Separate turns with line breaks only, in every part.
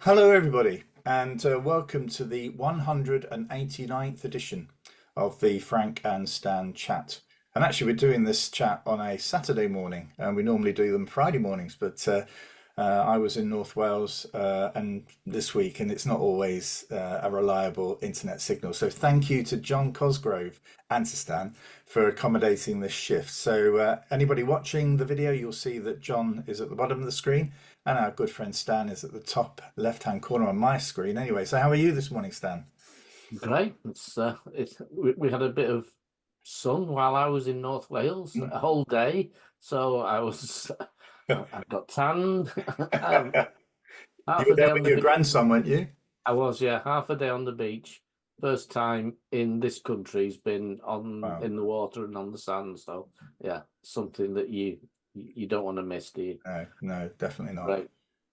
Hello, everybody, and welcome to the 189th edition of the Frank and Stan chat. And actually, we're doing this chat on a Saturday morning, and we normally do them Friday mornings, but I was in North Wales and this week, and it's not always a reliable internet signal. So thank you to John Cosgrove and to Stan for accommodating this shift. So anybody watching the video, you'll see that John is at the bottom of the screen and our good friend Stan is at the top left-hand corner on my screen. Anyway, so how are you this morning, Stan?
Great. We had a bit of sun while I was in North Wales, a whole day. So I got tanned.
You
Half
were
a
there
day on
with
the
your
beach.
grandson, weren't you?
I was, yeah, half a day on the beach. First time in this country's been
Wow.
in the water and on the sand. So yeah, something that you don't want to miss, do you?
No, no, definitely not.
Right.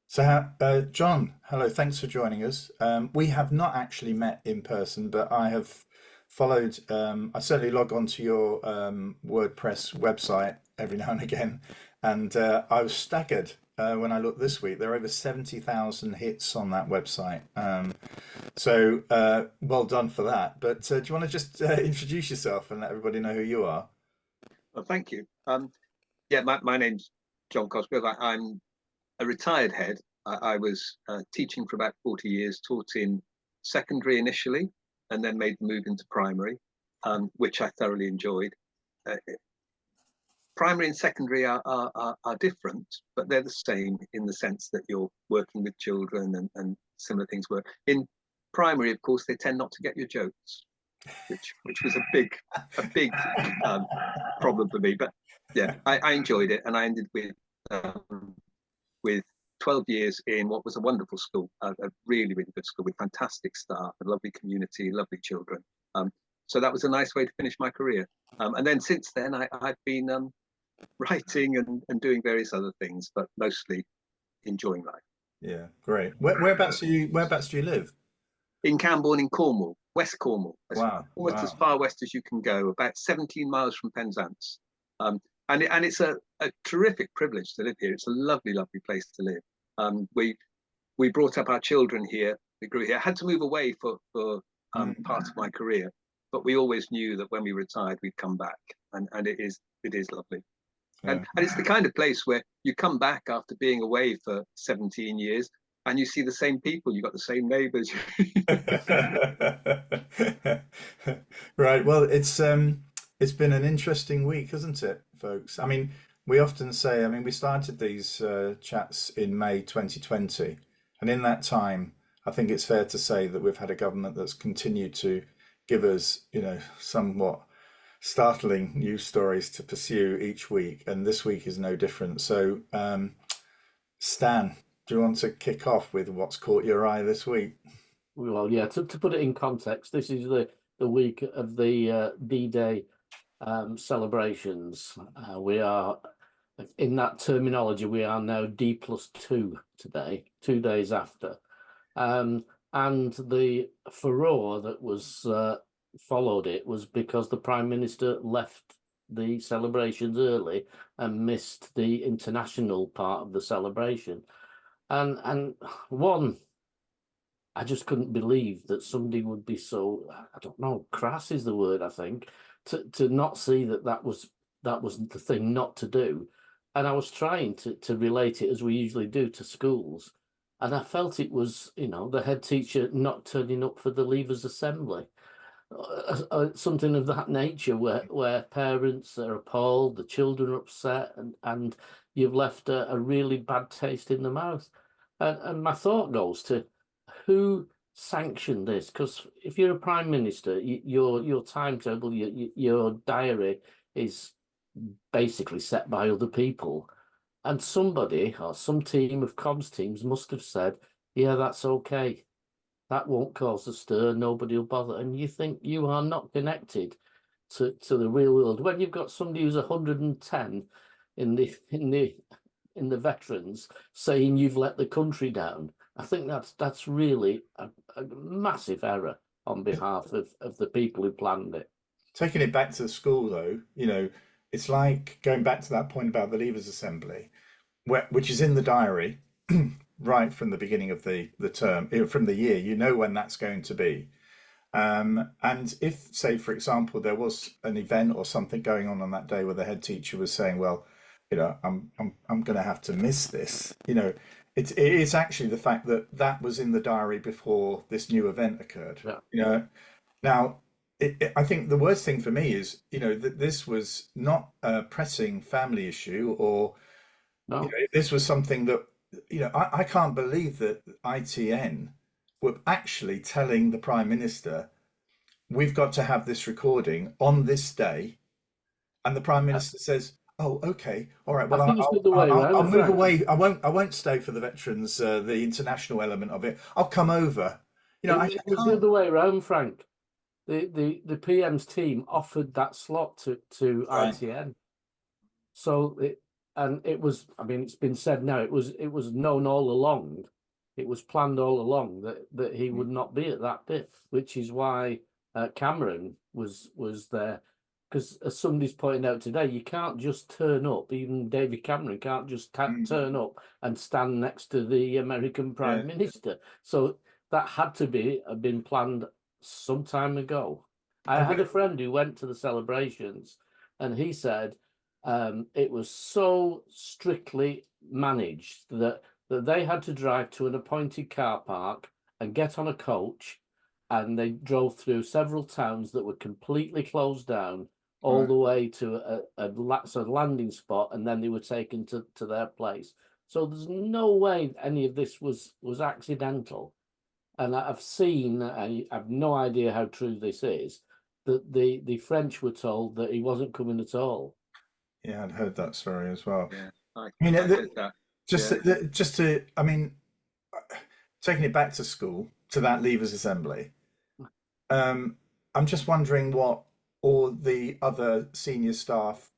So, John, hello, thanks for joining us. We have not actually met in person, but I have followed, I certainly log on to your WordPress website every now and again, and I was staggered when I looked this week. There are over 70,000 hits on that website. So, well done for that. But do you want to just introduce yourself and let everybody know who you are?
Well, thank you. Yeah, my name's John Cosgrove. I'm a retired head. I was teaching for about 40 years, taught in secondary initially, and then made the move into primary, which I thoroughly enjoyed. Uh, Primary and secondary are different, but they're the same in the sense that you're working with children and similar things work. In primary, of course, they tend not to get your jokes, which was a big problem for me. But yeah, I enjoyed it, and I ended with 12 years in what was a wonderful school, a really, really good school with fantastic staff, a lovely community, lovely children. So that was a nice way to finish my career. And then since then, I've been writing and doing various other things, but mostly enjoying life.
Yeah, great. Whereabouts do you live?
In Camborne, in Cornwall, West Cornwall,
Wow,
almost as
wow.
far west as you can go, about 17 miles from Penzance. And it's a terrific privilege to live here. It's a lovely, lovely place to live. We brought up our children here. We grew here. I had to move away for part of my career, but we always knew that when we retired, we'd come back, and it is lovely.
Yeah.
And it's the kind of place where you come back after being away for 17 years and you see the same people, you've got the same neighbors.
Right. Well, it's been an interesting week, hasn't it, folks? I mean, we often say, I mean, we started these chats in May 2020, and in that time, I think it's fair to say that we've had a government that's continued to give us, somewhat startling news stories to pursue each week, and this week is no different. So, Stan, do you want to kick off with what's caught your eye this week?
Well, yeah, to put it in context, this is the week of the D-Day celebrations. We are, in that terminology, we are now D+2 today, 2 days after. And the furore that was followed it was because the Prime Minister left the celebrations early and missed the international part of the celebration. And one, I just couldn't believe that somebody would be so, I don't know, crass is the word, I think, to not see that was the thing not to do. And I was trying to relate it, as we usually do, to schools. And I felt it was, the head teacher not turning up for the Leavers Assembly. Something of that nature where parents are appalled, the children are upset, and you've left a really bad taste in the mouth. And my thought goes to who sanctioned this? Because if you're a prime minister, your timetable, your diary is basically set by other people, and somebody or some team of comms teams must have said, "Yeah, that's okay. That won't cause a stir. Nobody will bother." And you think you are not connected to the real world when you've got somebody who's 110 in the veterans saying you've let the country down. I think that's really a massive error on behalf of the people who planned it.
Taking it back to the school, though, it's like going back to that point about the Leavers Assembly, which is in the diary, right from the beginning of the term, from the year. You know when that's going to be. And if, say, for example, there was an event or something going on that day where the head teacher was saying, well, I'm going to have to miss this, it's actually the fact that that was in the diary before this new event occurred.
Yeah.
Now, I think the worst thing for me is, that this was not a pressing family issue, or
No.
this was something that, I can't believe that ITN were actually telling the Prime Minister, we've got to have this recording on this day. And the Prime Minister says, oh, okay, all right, well,
I think it's the other way
I'll
around,
move
Frank.
away. I won't stay for the veterans, the international element of it. I'll come over.
It was the other way around, Frank. The PM's team offered that slot to
Right.
ITN. So it was, I mean, it's been said now, it was known all along, it was planned all along that he would not be at that bit, which is why Cameron was there. Because as somebody's pointing out today, you can't just turn up. Even David Cameron can't just turn up and stand next to the American Prime Minister. So that had to have been planned some time ago. I had a friend who went to the celebrations, and he said it was so strictly managed that they had to drive to an appointed car park and get on a coach, and they drove through several towns that were completely closed down all the way to a landing spot, and then they were taken to their place. So there's no way any of this was accidental. And I've seen, I have no idea how true this is, that the French were told that he wasn't coming at all.
Yeah, I'd heard that story as well.
Yeah, I
mean,
heard that.
Just to, I mean, taking it back to school, to that Leavers Assembly, I'm just wondering what all the other senior staff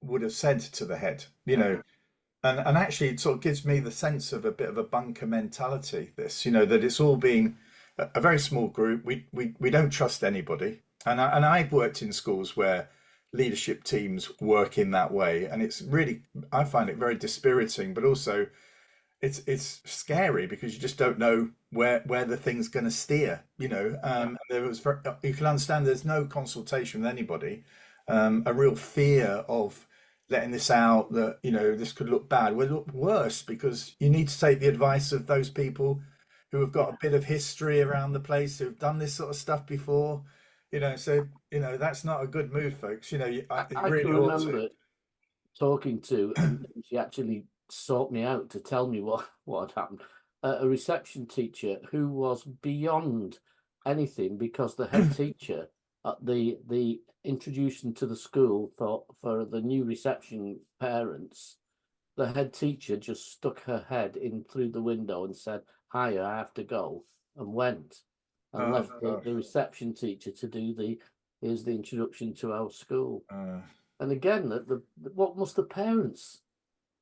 would have said to the head, and actually it sort of gives me the sense of a bit of a bunker mentality, this, that it's all been a very small group. We don't trust anybody. And I've worked in schools where leadership teams work in that way, and it's really, I find it very dispiriting, but also it's scary because you just don't know where the thing's going to steer. There was you can understand there's no consultation with anybody, a real fear of letting this out, that this could look bad. Well, look worse, because you need to take the advice of those people who have got a bit of history around the place, who've done this sort of stuff before. So that's not a good move, folks.
I
really
can
ought
remember
to.
talking to, and she actually sought me out to tell me what had happened. A reception teacher who was beyond anything, because the head teacher at the introduction to the school for the new reception parents, the head teacher just stuck her head in through the window and said, "Hi, I have to go," and went and left the reception teacher to do here's the introduction to our school. And again, what must the parents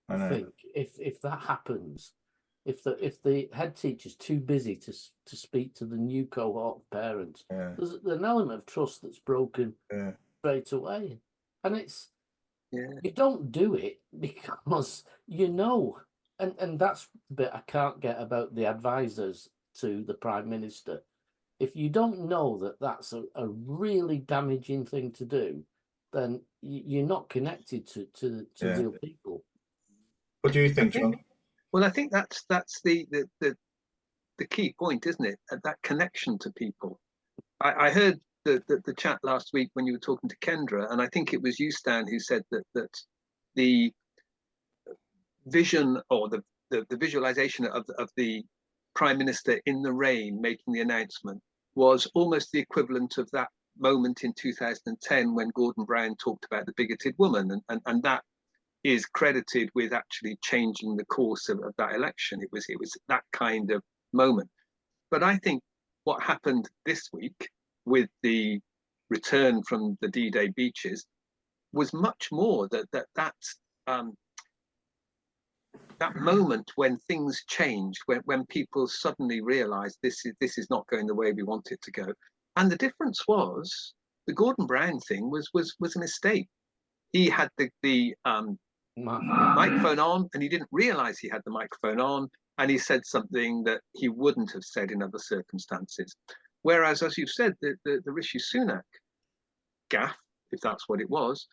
think if that happens? If the head teacher's too busy to speak to the new cohort of parents, there's an element of trust that's broken straight away. And it's you don't do it because and that's the bit I can't get about the advisors to the Prime Minister. If you don't know that that's a really damaging thing to do, then you're not connected to real people.
What do you think, John?
Well, I think that's the key point, isn't it? That connection to people. I heard the chat last week when you were talking to Kendra, and I think it was you, Stan, who said that the vision, or the visualization of the Prime Minister in the rain making the announcement was almost the equivalent of that moment in 2010 when Gordon Brown talked about the bigoted woman, and that is credited with actually changing the course of that election. It was that kind of moment. But I think what happened this week with the return from the D-Day beaches was much more that moment when things changed, when people suddenly realized this is not going the way we want it to go. And the difference was the Gordon Brown thing was a mistake. He had the microphone on, and he didn't realize he had the microphone on, and he said something that he wouldn't have said in other circumstances. Whereas, as you've said, the Rishi Sunak gaffe, if that's what it was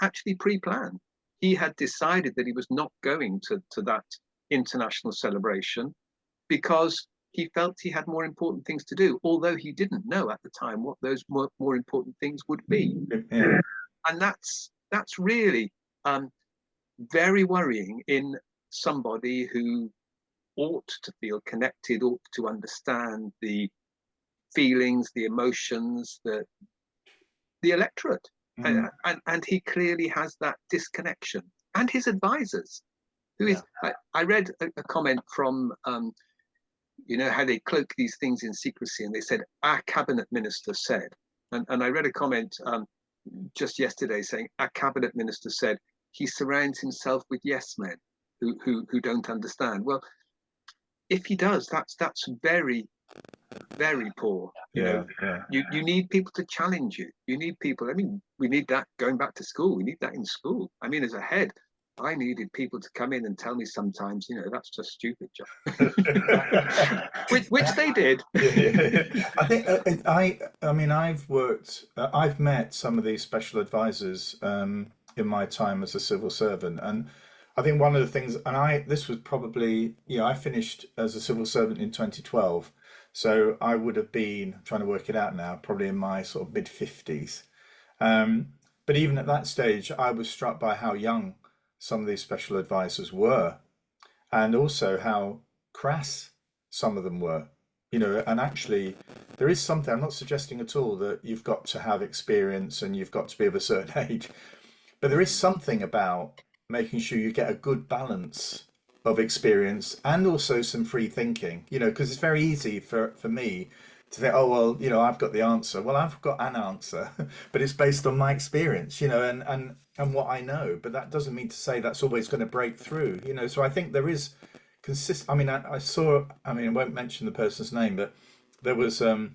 actually pre-planned. He had decided that he was not going to that international celebration because he felt he had more important things to do, although he didn't know at the time what those more important things would be.
Yeah.
And that's really very worrying in somebody who ought to feel connected, ought to understand the feelings, the emotions, the electorate. And he clearly has that disconnection. And his advisors, who is, I read a comment from, you know, how they cloak these things in secrecy, and they said, our cabinet minister said, and I read a comment just yesterday saying, our cabinet minister said he surrounds himself with yes men who don't understand. Well, if he does, that's very, very poor. You know, you need people to challenge you. You need people. I mean, we need that going back to school. We need that in school. I mean, as a head, I needed people to come in and tell me sometimes, you know, that's just stupid, John. which they did.
I think I mean, I've met some of these special advisors in my time as a civil servant, and I think one of the things, and this was probably, you know, I finished as a civil servant in 2012. So I would have been, trying to work it out now, probably in my sort of mid-50s. But even at that stage, I was struck by how young some of these special advisors were, and also how crass some of them were. You know, and actually, there is something, I'm not suggesting at all that you've got to have experience and you've got to be of a certain age, but there is something about making sure you get a good balance of experience and also some free thinking, you know, because it's very easy for me to say, oh, well, you know, I've got the answer. Well, I've got an answer, but it's based on my experience, you know, and what I know. But that doesn't mean to say that's always going to break through, you know. So I think there is I mean, I saw, I mean, I won't mention the person's name, but there was a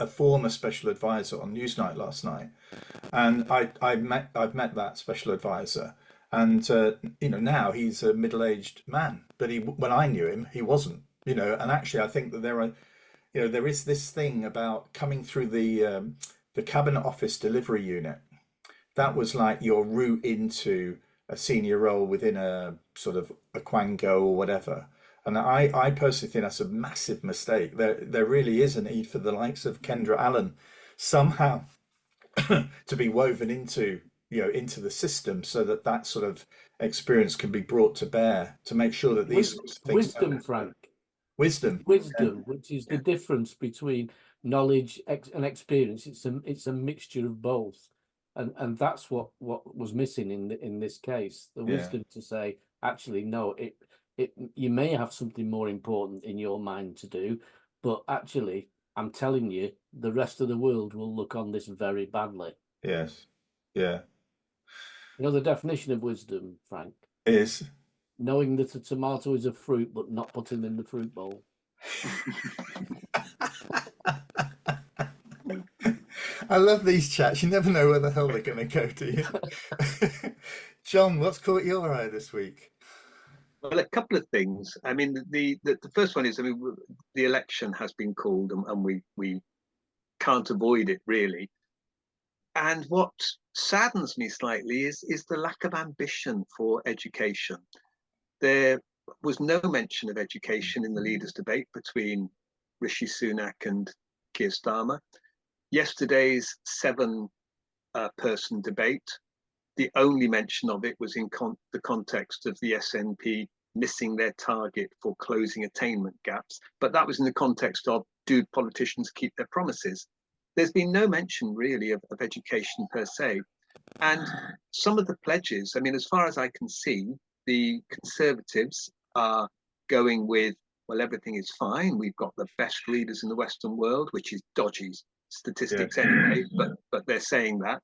former special advisor on Newsnight last night, and I've met that special advisor. And you know, now he's a middle-aged man, but when I knew him, he wasn't. You know, and actually, I think that there is this thing about coming through the cabinet office delivery unit. That was like your route into a senior role within a sort of a Quango or whatever. And I personally think that's a massive mistake. There really is a need for the likes of Kendra Allen somehow to be woven into, you know, into the system, so that sort of experience can be brought to bear to make sure that these sorts of things
wisdom, Frank.
Wisdom,
which is the difference between knowledge and experience. It's a mixture of both, and that's what was missing in this case. The wisdom to say, actually, no, you may have something more important in your mind to do, but actually, I'm telling you, the rest of the world will look on this very badly.
Yes. Yeah.
You know, the definition of wisdom, Frank,
is
knowing that a tomato is a fruit, but not putting in the fruit bowl.
I love these chats. You never know where the hell they're going to go, do you? John, what's caught your eye this week?
Well, a couple of things. I mean, the first one is, I mean, the election has been called, and we can't avoid it, really. And what saddens me slightly is the lack of ambition for education. There was no mention of education in the leaders' debate between Rishi Sunak and Keir Starmer. Yesterday's 7-person debate, the only mention of it was in the context of the SNP missing their target for closing attainment gaps. But that was in the context of, do politicians keep their promises? There's been no mention really of education per se. And some of the pledges, I mean, as far as I can see, the Conservatives are going with, well, everything is fine. We've got the best leaders in the Western world, which is dodgy statistics anyway, but they're saying that.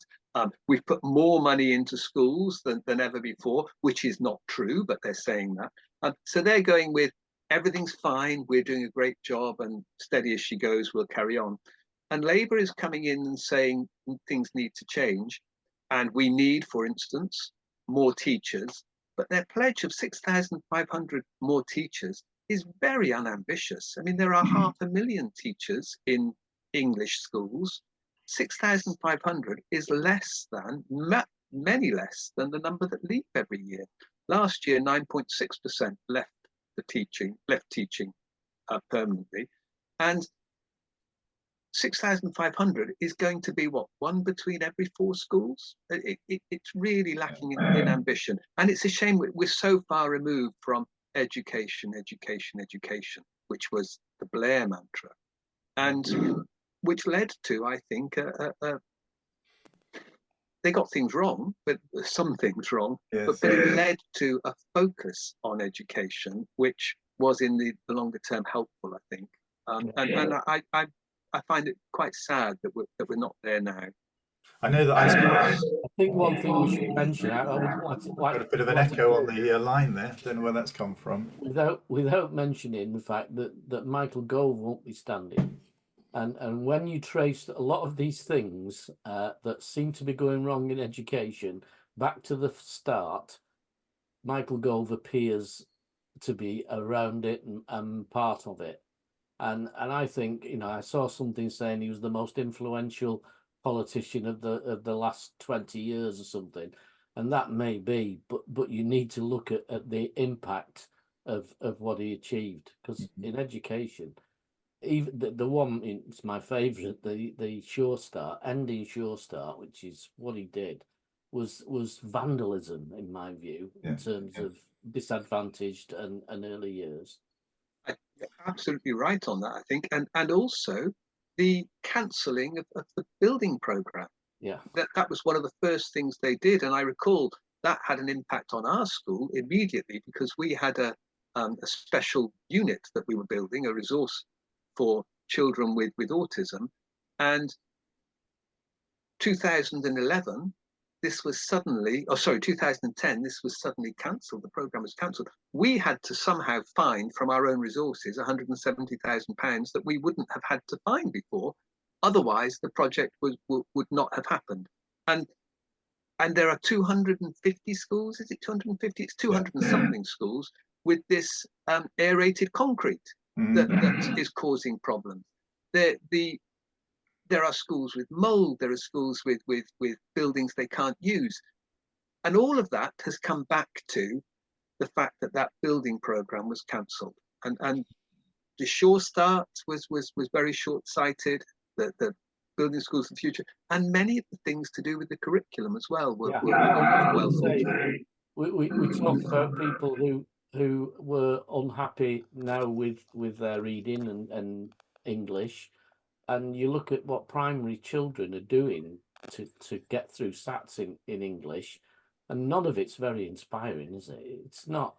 We've put more money into schools than ever before, which is not true, but they're saying that. So they're going with, everything's fine, we're doing a great job, and steady as she goes, we'll carry on. And Labour is coming in and saying things need to change. And we need, for instance, more teachers. but their pledge of 6,500 more teachers is very unambitious. I mean, there are 500,000 teachers in English schools. 6,500 is less than, many less than the number that leave every year. Last year, 9.6% left teaching permanently, and 6,500 is going to be what, one between every 4 schools? It's really lacking in ambition, and it's a shame we're so far removed from education, which was the Blair mantra, and which led to, I think, they got things wrong, but some things wrong,
Yes.
but it led to a focus on education, which was in the longer term helpful, I think. And I find it quite sad that we're not there now.
I know that I
think one thing we should mention, I would
got a bit of an echo on the line there. Don't know where that's come from.
Without mentioning the fact that Michael Gove won't be standing. And when you trace a lot of these things that seem to be going wrong in education back to the start, Michael Gove appears to be around it and part of it. And I think, you know, I saw something saying he was the most influential politician of the last 20 years or something, and that may be, but you need to look at the impact of what he achieved, because in education, even the one, it's my favorite, the Sure Start, ending Sure Start, which is what he did, was vandalism in my view, in terms of disadvantaged and early years.
You're absolutely right on that, I think, and also the cancelling of the building programme.
Yeah,
that was one of the first things they did, and I recall that had an impact on our school immediately, because we had a special unit that we were building, a resource for children with autism, and 2011 this was suddenly, 2010, this was suddenly cancelled. The programme was cancelled. We had to somehow find from our own resources £170,000 that we wouldn't have had to find before. Otherwise, the project would not have happened. And there are 250 schools, is it 250? It's 200 and something schools with this aerated concrete that is causing problems. There are schools with mold, there are schools with buildings they can't use. And all of that has come back to the fact that building programme was cancelled. And the Sure Start was very short-sighted, the building schools for the future, and many of the things to do with the curriculum as well were well.
We talked about people who were unhappy now with their reading and English. And you look at what primary children are doing to get through SATs in English, and none of it's very inspiring, is it? It's not.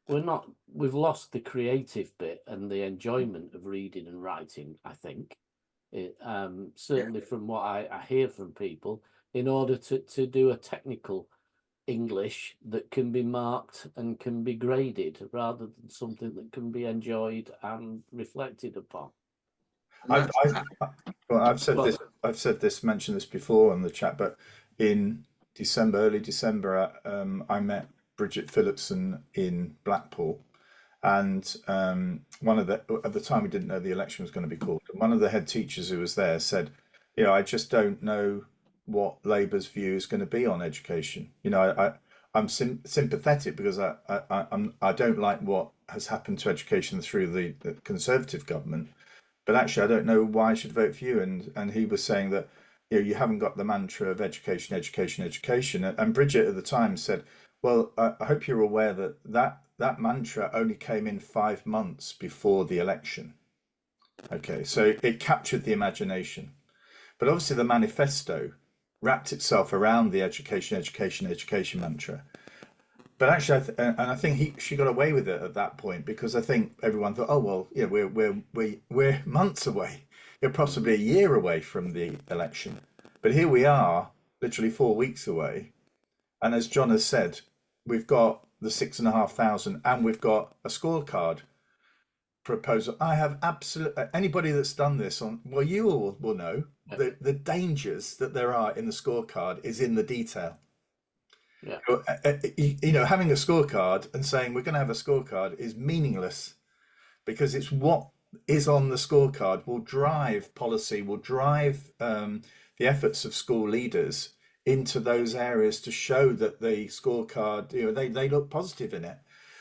We've lost the creative bit and the enjoyment of reading and writing, I think. Certainly from what I hear from people, in order to do a technical English that can be marked and can be graded, rather than something that can be enjoyed and reflected upon.
I've said this, mentioned this before on the chat, but in early December, I met Bridget Phillipson in Blackpool, and at the time we didn't know the election was going to be called. And one of the head teachers who was there said, "You know, I just don't know what Labour's view is going to be on education. You know, I'm sympathetic because I don't like what has happened to education through the Conservative government." But actually, I don't know why I should vote for you. And he was saying that, you know, you haven't got the mantra of education. And Bridget at the time said, well, I hope you're aware that mantra only came in 5 months before the election. Okay, so it captured the imagination. But obviously the manifesto wrapped itself around the education mantra. But actually, I think she got away with it at that point, because I think everyone thought, oh well, yeah, we're months away, we're possibly a year away from the election, but here we are, literally 4 weeks away, and as John has said, we've got the 6,500, and we've got a scorecard proposal. I have anybody that's done this you all will know the dangers that there are in the scorecard is in the detail.
Yeah.
Having a scorecard and saying we're going to have a scorecard is meaningless, because it's what is on the scorecard will drive policy, will drive the efforts of school leaders into those areas to show that the scorecard, they look positive in it.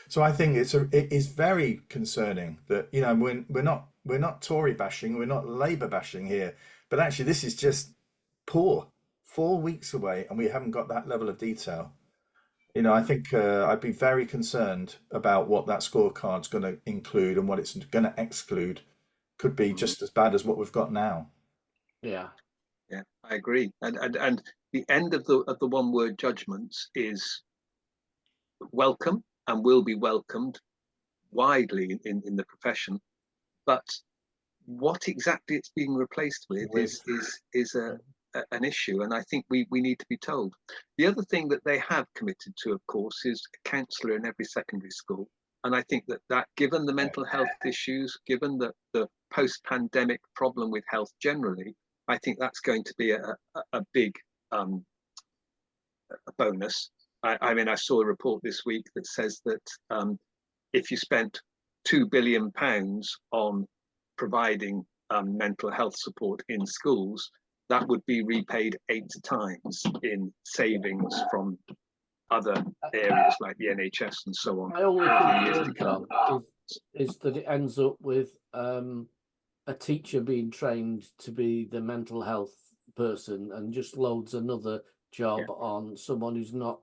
So I think it is very concerning that we're not Tory bashing, we're not Labour bashing here, but actually this is just poor. 4 weeks away and we haven't got that level of detail. I think I'd be very concerned about what that scorecard's going to include, and what it's going to exclude could be just as bad as what we've got now.
Yeah.
Yeah, I agree. And the end of the one word judgments is welcome and will be welcomed widely in the profession, but what exactly it's being replaced with is an issue, and I think we need to be told. The other thing that they have committed to, of course, is a counsellor in every secondary school, and I think that given the mental health issues, given the post-pandemic problem with health generally, I think that's going to be a big bonus. I mean, I saw a report this week that says that if you spent £2 billion on providing mental health support in schools, that would be repaid 8 times in savings from other areas like the NHS and so on.
My only concern, John, is that it ends up with a teacher being trained to be the mental health person and just loads another job on someone who's not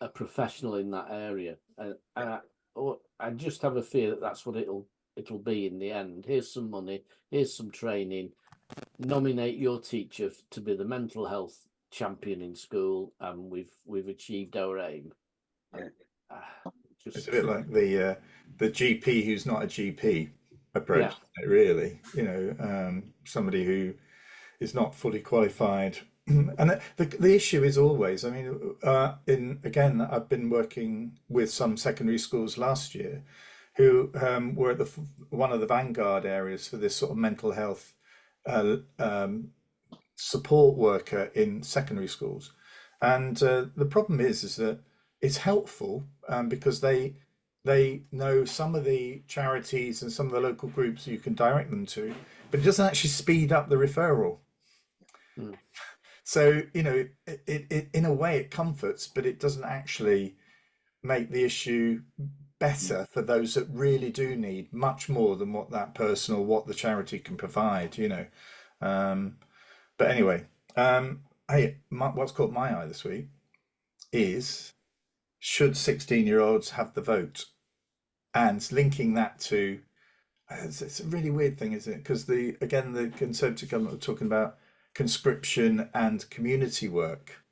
a professional in that area. I just have a fear that that's what it'll be in the end. Here's some money, here's some training, nominate your teacher to be the mental health champion in school, and we've achieved our aim.
It's a bit like the GP who's not a GP approach, really. Somebody who is not fully qualified. And the issue is always, I mean, I've been working with some secondary schools last year who were at one of the vanguard areas for this sort of mental health support worker in secondary schools. And the problem is that it's helpful because they know some of the charities and some of the local groups you can direct them to, but it doesn't actually speed up the referral. So, it in a way it comforts, but it doesn't actually make the issue better for those that really do need much more than what that person or what the charity can provide, But anyway, what's caught my eye this week is, should 16-year-olds have the vote? And linking that to, it's a really weird thing, isn't it? Because the Conservative government were talking about conscription and community work,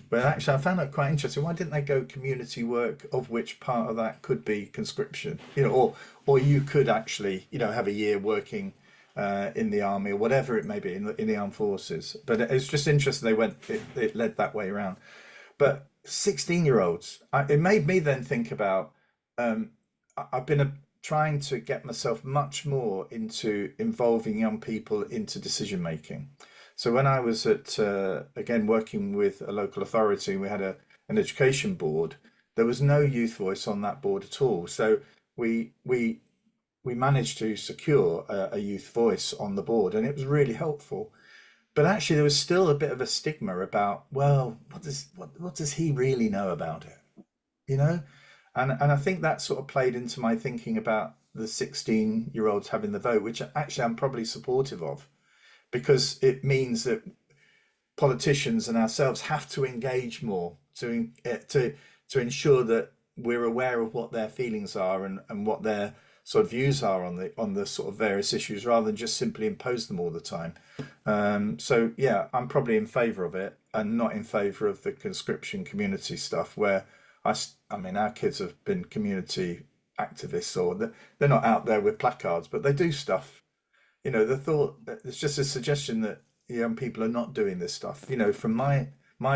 But actually, I found that quite interesting. Why didn't they go community work, of which part of that could be conscription? Or you could actually, have a year working in the army or whatever it may be in the armed forces. But it's just interesting it led that way around. But 16-year-olds, it made me then think about. I've been trying to get myself much more into involving young people into decision making. So when I was working with a local authority, we had an education board. There was no youth voice on that board at all. So we managed to secure a youth voice on the board, and it was really helpful. But actually, there was still a bit of a stigma about, well, what does he really know about it, And I think that sort of played into my thinking about the 16-year-olds having the vote, which actually I'm probably supportive of, because it means that politicians and ourselves have to engage more to ensure that we're aware of what their feelings are and what their sort of views are on the sort of various issues, rather than just simply impose them all the time. So yeah, I'm probably in favour of it, and not in favour of the conscription community stuff, where I mean, our kids have been community activists, or they're not out there with placards, but they do stuff. The thought, it's just a suggestion that young people are not doing this stuff. From my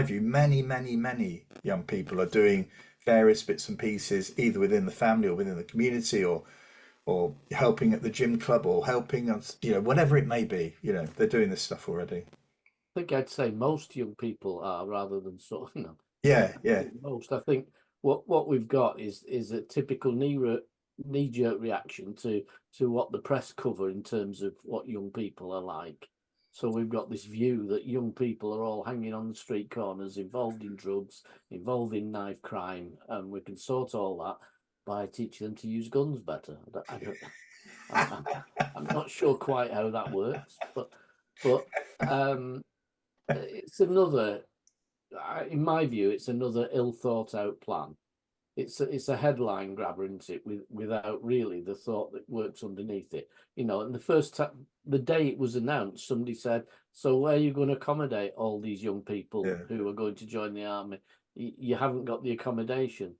view, many young people are doing various bits and pieces, either within the family or within the community, or helping at the gym club, or helping us, whatever it may be. They're doing this stuff already.
I think I'd say most young people are, rather than sort of,
Yeah, yeah,
Most. I think what we've got is a typical knee-jerk reaction to what the press cover in terms of what young people are like. So we've got this view that young people are all hanging on the street corners, involved in drugs, involved in knife crime, and we can sort all that by teaching them to use guns better. I'm not sure quite how that works, but it's another, in my view, it's another ill thought out plan. It's a headline grabber, isn't it? Without really the thought that works underneath it. You know, and the day it was announced, somebody said, "So where are you going to accommodate all these young people
yeah.
who are going to join the army? You haven't got the accommodation."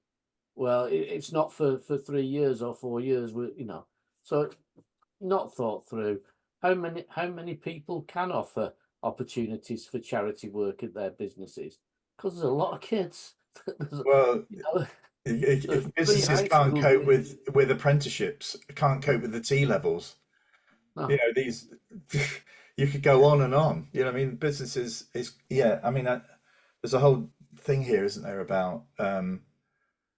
Well, it's not for 3 years or 4 years. You know, so not thought through. How many people can offer opportunities for charity work at their businesses? Because there's a lot of kids.
Well,
You know,
if
three
businesses
high
can't
school
cope
kids.
with apprenticeships, can't cope with the T levels, you
No,
know, these you could go on and on. You know, I mean, businesses is yeah. I mean, there's a whole thing here, isn't there, about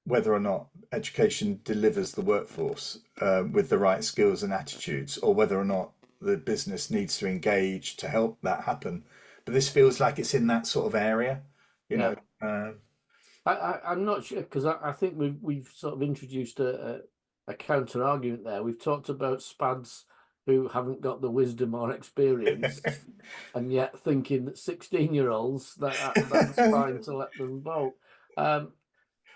whether or not education delivers the workforce with the right skills and attitudes, or whether or not the business needs to engage to help that happen. But this feels like it's in that sort of area, you
yeah.
know. Uh,
I'm not sure, because I think we've sort of introduced a counter argument there. We've talked about spads who haven't got the wisdom or experience, and yet thinking that 16-year-olds that's fine to let them vote. I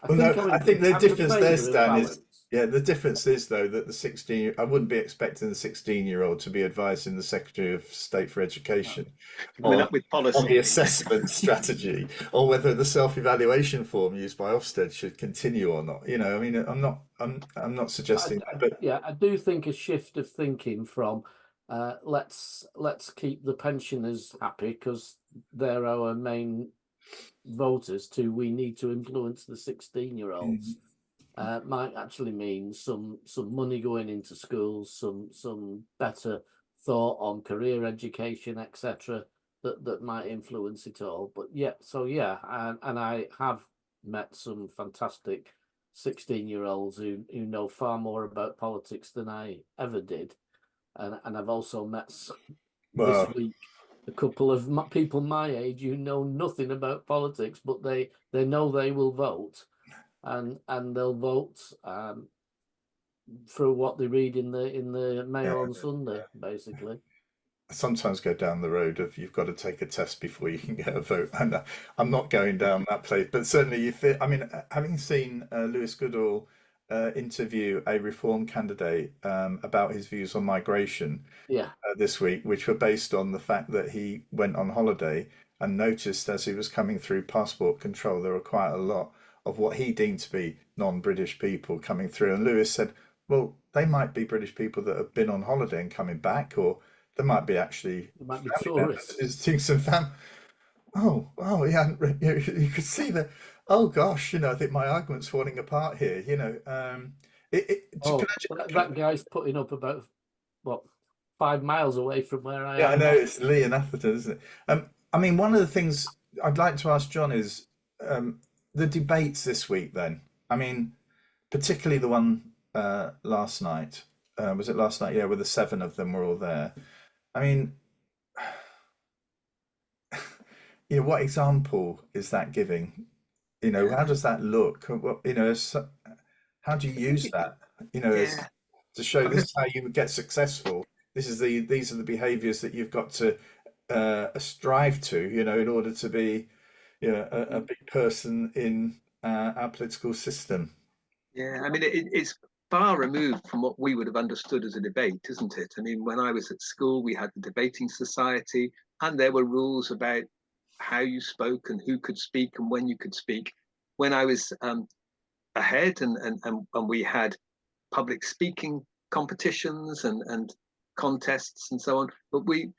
Well,
think
no, I think the
I'm in
difference there,
favour of
Stan, is
balance.
yeah, the difference is though that the 16, I wouldn't be expecting the 16-year-old to be advising the Secretary of State for
No,
Education
Coming
on
up with
on
policy.
the assessment strategy, or whether the self-evaluation form used by Ofsted should continue or not. You know, I mean, I'm not suggesting that, but
yeah, I do think a shift of thinking from let's keep the pensioners happy because they're our main voters to we need to influence the 16-year-olds might actually mean some money going into schools, some better thought on career education, etc. That might influence it all. But yeah, so yeah, and I have met some fantastic 16-year-olds who know far more about politics than I ever did, and I've also met this
well,
week a couple of people my age who know nothing about politics, but they know they will vote, and they'll vote for what they read in the
yeah.
Mail on Sunday, basically.
I sometimes go down the road of you've got to take a test before you can get a vote, and I'm not going down that place. But certainly, I mean, having seen Lewis Goodall interview a Reform candidate about his views on migration
Yeah,
this week, which were based on the fact that he went on holiday and noticed as he was coming through passport control, there were quite a lot of what he deemed to be non-British people coming through. And Lewis said, well, they might be British people that have been on holiday and coming back, or there might be actually
it might be
family members
tourists.
visiting some family. Oh, yeah, you could see that. Oh gosh, you know, I think my argument's falling apart here. You know, can
Oh,
I
that guy's putting up about what 5 miles away from where I
yeah, I
am
know
now.
it's Lee and Atherton, isn't it? I mean, one of the things I'd like to ask John is the debates this week. Then, I mean, particularly the one last night. Was it last night? Yeah, where the seven of them were all there. I mean, you know, what example is that giving? You know, how does that look? You know, how do you
I think
use that? You know, as
yeah.
to show
I mean,
this is how you would get successful. These are the behaviours that you've got to strive to. You know, in order to be, you know, a big person in our political system.
yeah. I mean, it's far removed from what we would have understood as a debate, isn't it? I mean, when I was at school, we had the debating society, and there were rules about how you spoke and who could speak and when you could speak. When I was ahead, and we had public speaking competitions and contests and so on. But we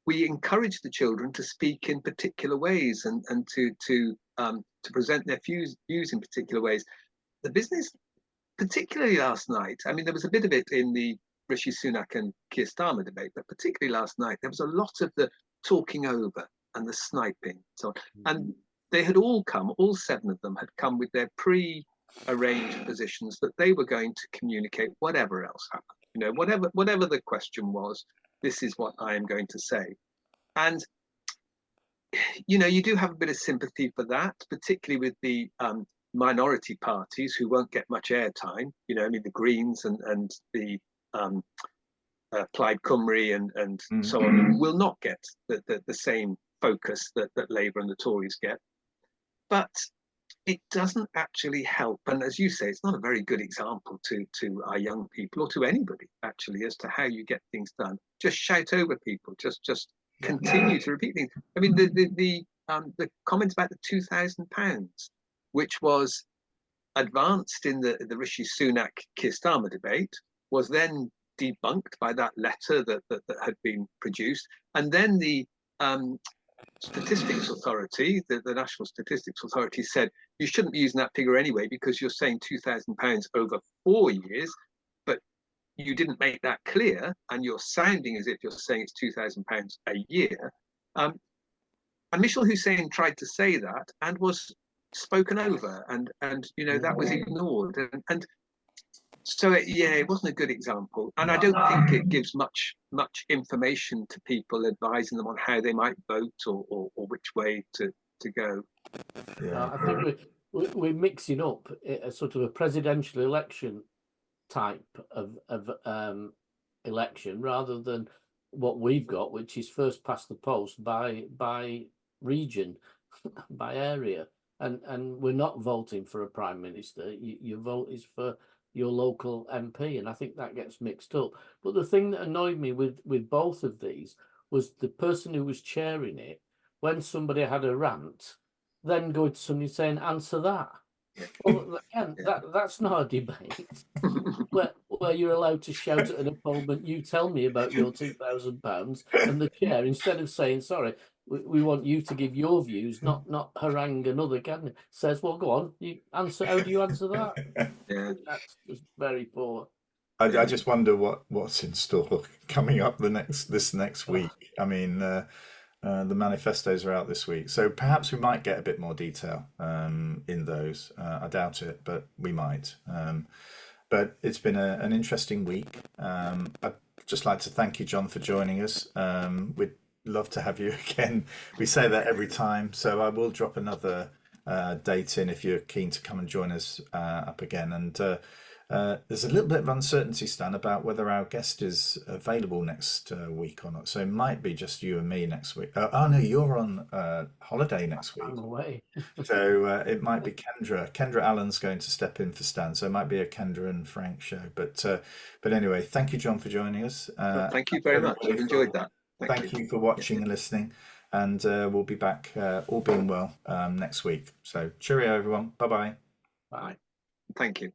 encourage the children to speak in particular ways and to present their views in particular ways. The business, particularly last night, I mean, there was a bit of it in the Rishi Sunak and Keir Starmer debate, but particularly last night, there was a lot of the talking over and the sniping. So, and they had all 7 of them had come with their pre-arranged positions that they were going to communicate whatever else happened. Whatever the question was, this is what I am going to say. And you do have a bit of sympathy for that, particularly with the minority parties who won't get much airtime. The Greens and the Plaid Cymru and so on will not get the same focus that Labour and the Tories get. But it doesn't actually help. And as you say, it's not a very good example to our young people or to anybody, actually, as to how you get things done. Just shout over people, just continue to repeat things. I mean, the comments about the £2,000, which was advanced in the Rishi Sunak Keir Starmer debate, was then debunked by that letter that had been produced, and then the Statistics Authority, the National Statistics Authority, said you shouldn't be using that figure anyway because you're saying £2,000 over 4 years, but you didn't make that clear, and you're sounding as if you're saying it's £2,000 a year. And Michel Hussein tried to say that and was spoken over, and that was ignored, and so it wasn't a good example, and I don't think it gives much information to people, advising them on how they might vote or which way to go.
I think we're mixing up a sort of a presidential election type of election rather than what we've got, which is first past the post by region, by area, and we're not voting for a prime minister. Your vote is for your local MP, and I think that gets mixed up. But the thing that annoyed me with both of these was the person who was chairing it, when somebody had a rant, then go to somebody saying, answer that. Well, again, that's not a debate where you're allowed to shout at an opponent, you tell me about your £2,000, and the chair, instead of saying, sorry, we want you to give your views, not harangue another candidate, says, well, go on, you answer. How do you answer that? That's just very poor.
I just wonder what's in store coming up this next week. I mean, the manifestos are out this week, so perhaps we might get a bit more detail in those. I doubt it, but we might. But it's been an interesting week. I'd just like to thank you, John, for joining us. We'd love to have you again. We say that every time, so I will drop another date in if you're keen to come and join us up again. And there's a little bit of uncertainty, Stan, about whether our guest is available next week or not. So it might be just you and me next week. Oh no, you're on holiday next week.
I'm away.
So it might be Kendra. Kendra Allen's going to step in for Stan, so it might be a Kendra and Frank show. But anyway, thank you, John, for joining us.
Thank you very much. I've enjoyed that.
Thank you for watching and listening, and we'll be back, all being well, next week. So cheerio, everyone. Bye-bye.
Bye.
Thank you.